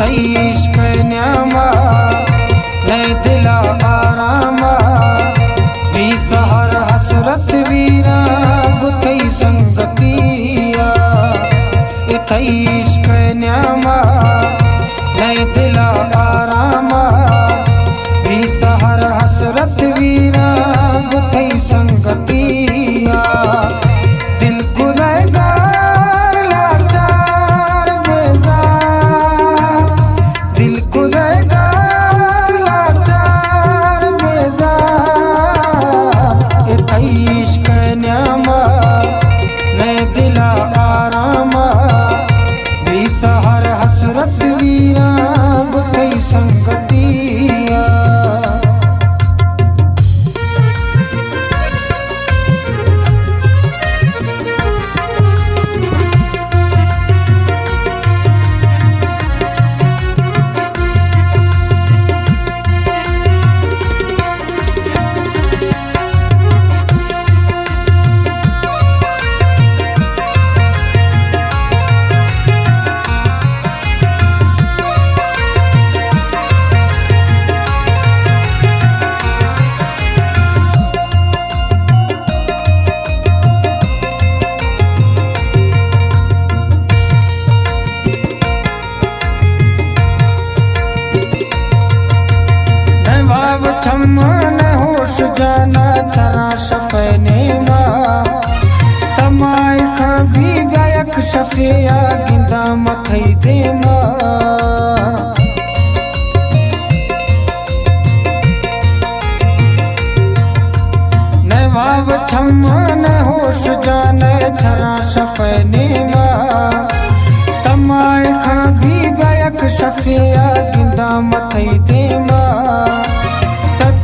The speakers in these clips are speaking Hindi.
इश्क न्यामा ने दिला आरामा भी सहर हसरत वीरा गुथई संगतिया इथई इश्क न्यामा ने दिला आरामा भी सहर हसरत वीरा गुथई संगतिया दिल गुलहगार लाचार बेजार दिल गुलहगार लाचार बेजार इथई इश्क न्यामा ने दिला आरामा भी सहर हसरत वीरा गुथई संगतिया छम्मन होश जाना थरा शफने मां तमाय खबी गायक शफिया गिंदा मथई दे मां नवाब छम्मन होश जाना थरा शफने मां तमाय खबी गायक शफिया गिंदा मथई दे मां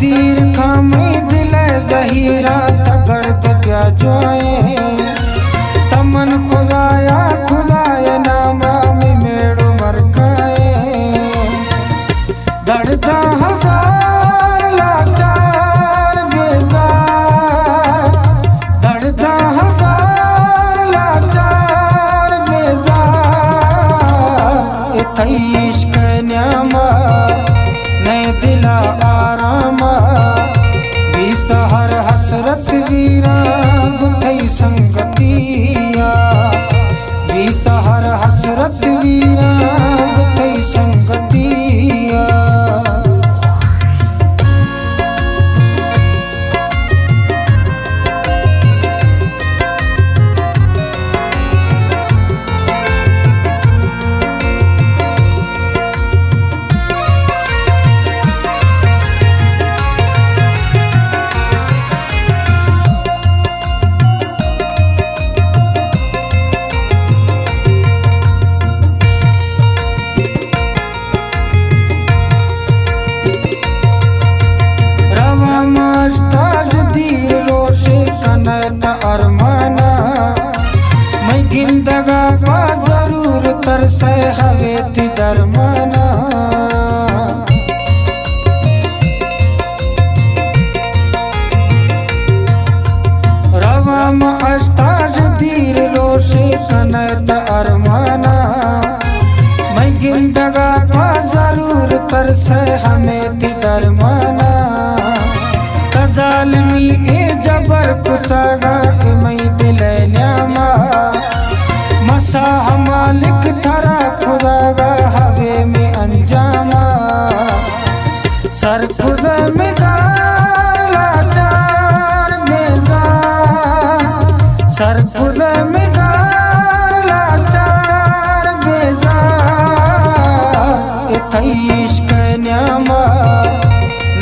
तीर खामे दिल जहीरा तगड़ दबिया जोए तमन खुदाया खुदाया नामा में मेड़ो मर गए दर्दा हजार लाचार बेजार दर्दा हजार लाचार बेजार इथई इश्क न्यामा ने दिला आरामा भी सहर हसरत वीरा गुथई संगतिया भी सहर हसरत वीरा गुथई संगतिया ताजदीर रोशे कनत अरमाना मैं गिंदगा का जरूर तरसे हवे ती दरमाना रवा ताजदीर रोशे कनत अरमाना मैं गिंदगा का जरूर तरसे हमें ती दरमाना जालमी ए जबर कुतागा के मई दिल न्यामा मसा मालिक थरा खुदागा हवे में अंजामा सर खुद में गार लाचार बेजार सर खुद में गार लाचार बेजार इथई इश्क न्यामा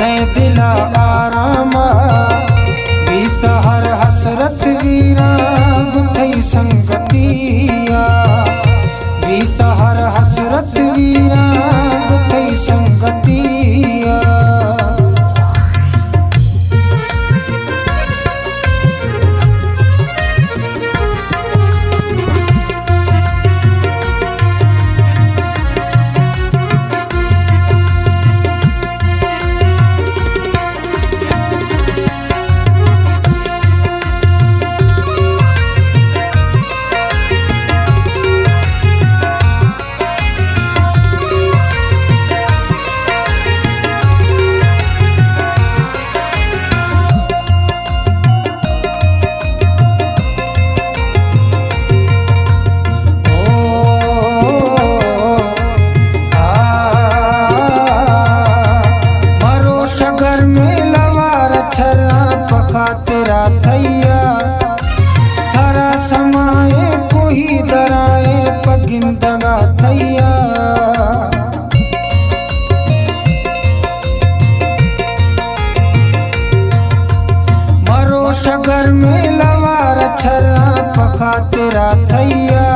ने दिला आरामा भी सहर हसरत वीरा गुथई संगतिया भी सहर हसरत वीरा गुथई संगतिया पगिंदगा थैया मरो शगर में लवार छला पखा तेरा थैया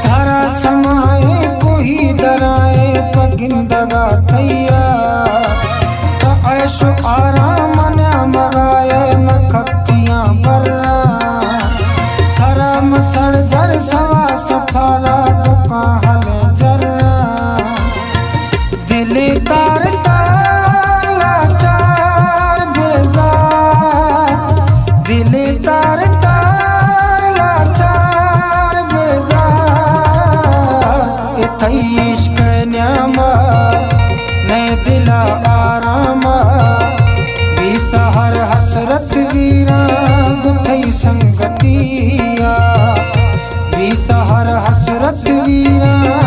थारा समाए कोई दराए पगिंदगा थैया तो ऐशो आराम न मगाए नखतियां बर्रा शरम सरदर सवा सफारा दुका हले जर्रा दिले तार तार लाचार बेजार दिले तार तार लाचार बेजार इथई इश्क न्यामा ने दिला आरामा बेसहार हसरत वीरा गुथई संगतिया बेसहार हसरत वीरा